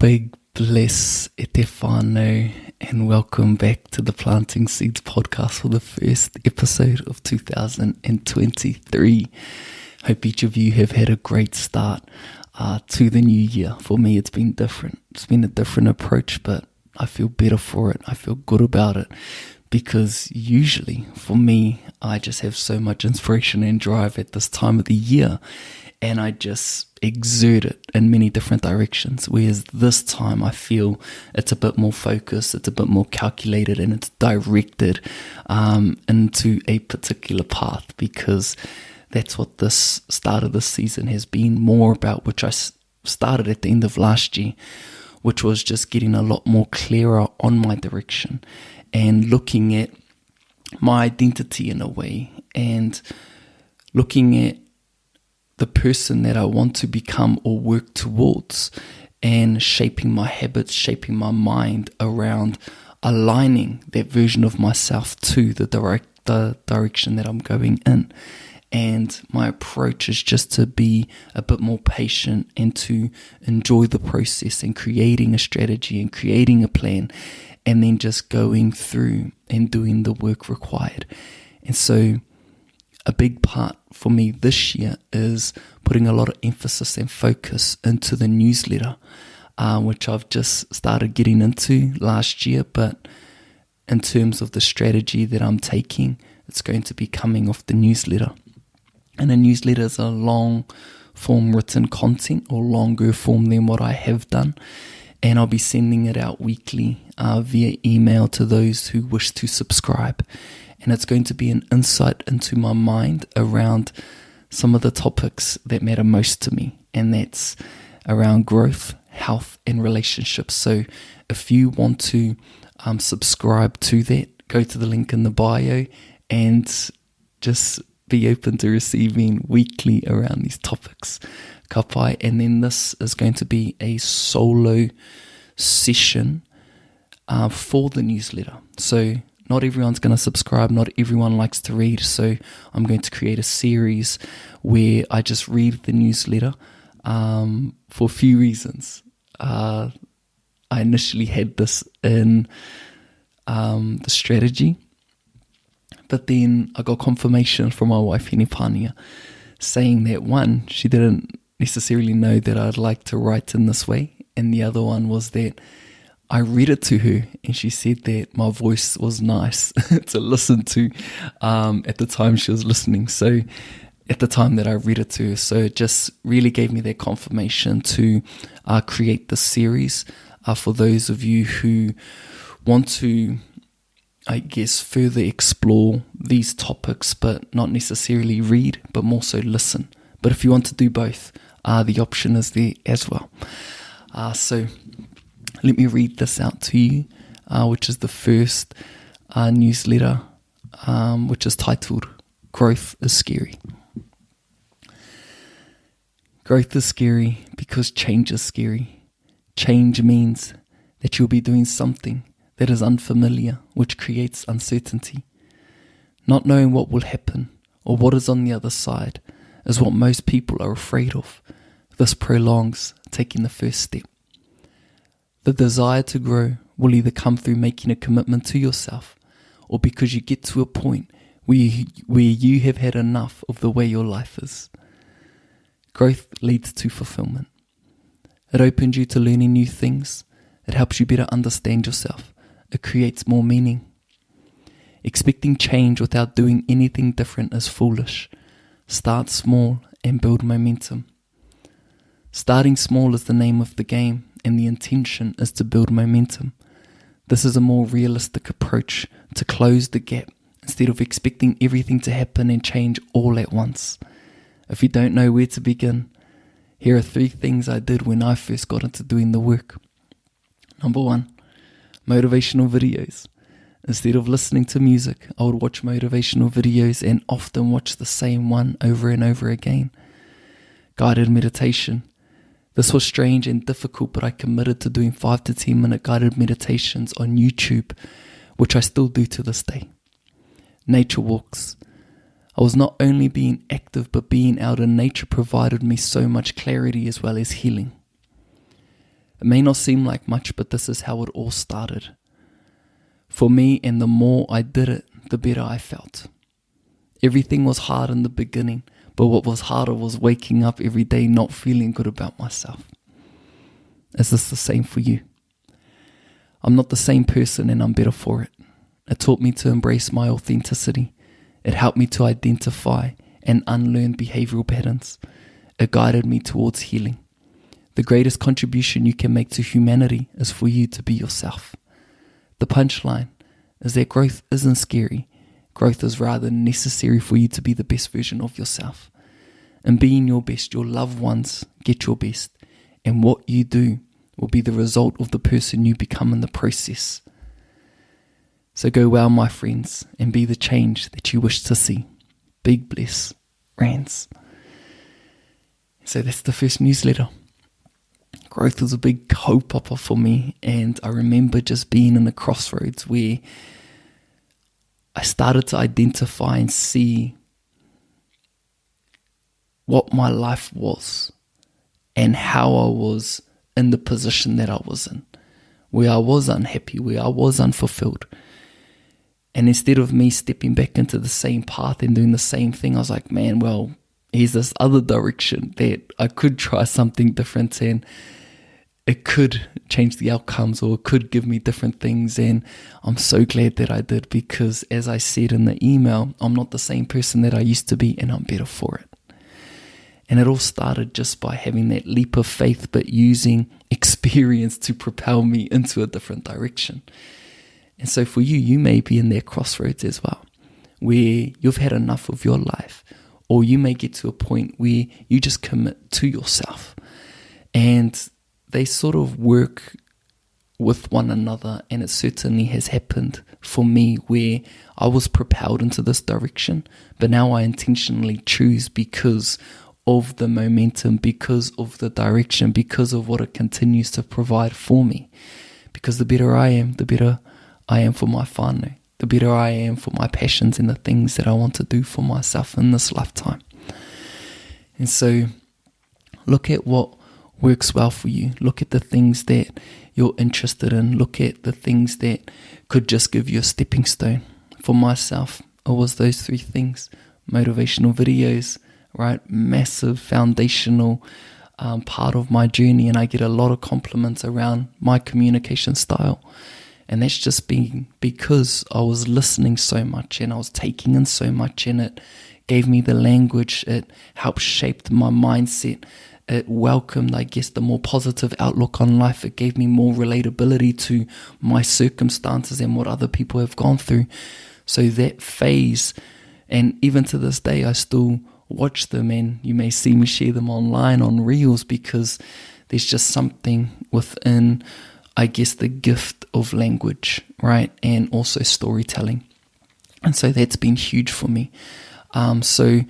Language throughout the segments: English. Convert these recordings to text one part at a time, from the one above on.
Big bless Etefano, and welcome back to the Planting Seeds podcast for the first episode of 2023. Hope each of you have had a great start to the new year. For me, it's been different. It's been a different approach, but I feel better for it. I feel good about it because usually for me, I just have so much inspiration and drive at this time of the year, and I just exert it in many different directions. Whereas this time I feel it's a bit more focused, it's a bit more calculated, and it's directed into a particular path, because that's what this start of this season has been more about, which I started at the end of last year, which was just getting a lot more clearer on my direction and looking at my identity in a way, and looking at the person that I want to become or work towards, and shaping my habits, shaping my mind around aligning that version of myself to the direction that I'm going in. And my approach is just to be a bit more patient and to enjoy the process and creating a strategy and creating a plan, and then just going through and doing the work required. And so a big part for me this year is putting a lot of emphasis and focus into the newsletter, which I've just started getting into last year. But in terms of the strategy that I'm taking, it's going to be coming off the newsletter. And a newsletter is a long form written content, or longer form than what I have done. And I'll be sending it out weekly via email to those who wish to subscribe. And it's going to be an insight into my mind around some of the topics that matter most to me. And that's around growth, health, and relationships. So if you want to subscribe to that, go to the link in the bio and just be open to receiving weekly around these topics. Kapai. And then this is going to be a solo session for the newsletter. So not everyone's going to subscribe. Not everyone likes to read. So I'm going to create a series where I just read the newsletter for a few reasons. I initially had this in the strategy, but then I got confirmation from my wife, Hinipania, saying that one, she didn't necessarily know that I'd like to write in this way. And the other one was that I read it to her and she said that my voice was nice to listen to at the time she was listening. So at the time that I read it to her. So it just really gave me that confirmation to create this series for those of you who want to, I guess, further explore these topics, but not necessarily read, but more so listen. But if you want to do both, the option is there as well. So let me read this out to you, which is the first newsletter, which is titled, Growth is Scary. Growth is scary because change is scary. Change means that you'll be doing something that is unfamiliar, which creates uncertainty. Not knowing what will happen or what is on the other side is what most people are afraid of. This prolongs taking the first step. The desire to grow will either come through making a commitment to yourself, or because you get to a point where you have had enough of the way your life is. Growth leads to fulfilment. It opens you to learning new things. It helps you better understand yourself. It creates more meaning. Expecting change without doing anything different is foolish. Start small and build momentum. Starting small is the name of the game, and the intention is to build momentum. This is a more realistic approach to close the gap instead of expecting everything to happen and change all at once. If you don't know where to begin, here are 3 things I did when I first got into doing the work. Number 1, motivational videos. Instead of listening to music, I would watch motivational videos and often watch the same one over and over again. Guided meditation. This was strange and difficult, but I committed to doing 5 to 10 minute guided meditations on YouTube, which I still do to this day. Nature walks. I was not only being active, but being out in nature provided me so much clarity as well as healing. It may not seem like much, but this is how it all started. For me, and the more I did it, the better I felt. Everything was hard in the beginning, but what was harder was waking up every day not feeling good about myself. Is this the same for you? I'm not the same person, and I'm better for it. It taught me to embrace my authenticity. It helped me to identify and unlearn behavioral patterns. It guided me towards healing. The greatest contribution you can make to humanity is for you to be yourself. The punchline is that growth isn't scary. Growth is rather necessary for you to be the best version of yourself. In being your best, your loved ones get your best, and what you do will be the result of the person you become in the process. So go well, my friends, and be the change that you wish to see. Big bless, Rands. So that's the first newsletter. Growth was a big co-popper for me, and I remember just being in a crossroads where I started to identify and see what my life was and how I was in the position that I was in, where I was unhappy, where I was unfulfilled. And instead of me stepping back into the same path and doing the same thing, I was like, man, well, here's this other direction that I could try something different, and it could change the outcomes, or it could give me different things. And I'm so glad that I did, because as I said in the email, I'm not the same person that I used to be, and I'm better for it. And it all started just by having that leap of faith, but using experience to propel me into a different direction. And so for you, you may be in that crossroads as well, where you've had enough of your life, or you may get to a point where you just commit to yourself, and they sort of work with one another. And it certainly has happened for me, where I was propelled into this direction, but now I intentionally choose because of the momentum, because of the direction, because of what it continues to provide for me. Because the better I am, the better I am for my whānau, the better I am for my passions and the things that I want to do for myself in this lifetime. And so look at what works well for you. Look at the things that you're interested in. Look at the things that could just give you a stepping stone. For myself, it was those three things. Motivational videos, right? Massive foundational part of my journey, and I get a lot of compliments around my communication style. And that's just because I was listening so much, and I was taking in so much, and it gave me the language. It helped shape my mindset. It welcomed, I guess, the more positive outlook on life. It gave me more relatability to my circumstances and what other people have gone through. So that phase, and even to this day, I still watch them, and you may see me share them online on Reels, because there's just something within, I guess, the gift of language, right? And also storytelling. And so that's been huge for me. So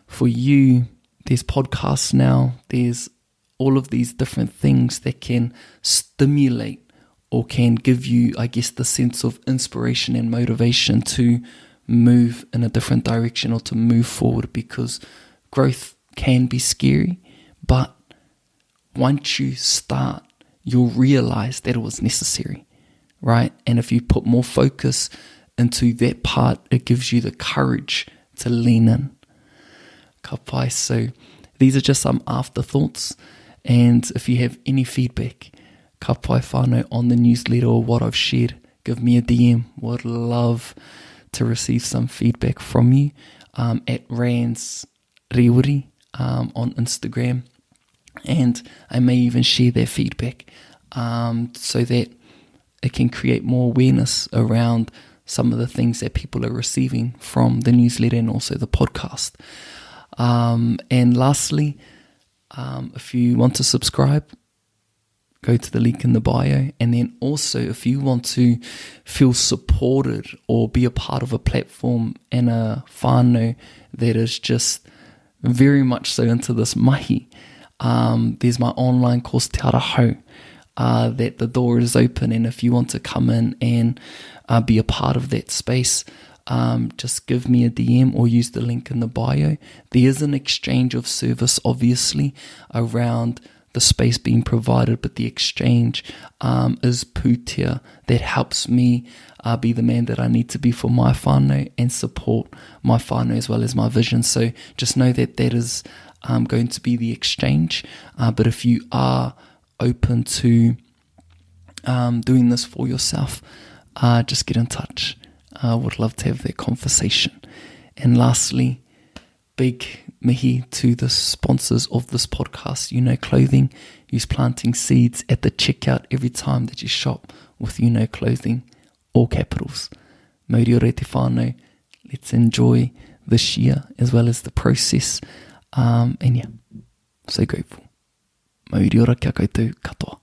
for you, there's podcasts now, there's all of these different things that can stimulate or can give you, I guess, the sense of inspiration and motivation to move in a different direction or to move forward, because growth can be scary, but once you start, you'll realize that it was necessary, right? And if you put more focus into that part, it gives you the courage to lean in. Ka pai. So these are just some afterthoughts, and if you have any feedback, ka pai whānau, on the newsletter or what I've shared, give me a DM. Would love to receive some feedback from you at Rands Riuri on Instagram, and I may even share their feedback so that it can create more awareness around some of the things that people are receiving from the newsletter and also the podcast. And lastly, if you want to subscribe, go to the link in the bio. And then also, if you want to feel supported or be a part of a platform and a whānau that is just very much so into this mahi, there's my online course Te Ara Hau, that the door is open. And if you want to come in and be a part of that space, just give me a DM or use the link in the bio. There is an exchange of service, obviously, around the space being provided, but the exchange is putia that helps me be the man that I need to be for my whānau and support my whānau as well as my vision. So just know that that is going to be the exchange. But if you are open to doing this for yourself, just get in touch. Would love to have that conversation. And lastly, big mihi to the sponsors of this podcast, You Know Clothing. Use planting seeds at the checkout every time that you shop with You Know Clothing, all capitals. Mauri ore te whānau. Let's enjoy this year as well as the process. And yeah, so grateful. Mauri ora kia koutou katoa.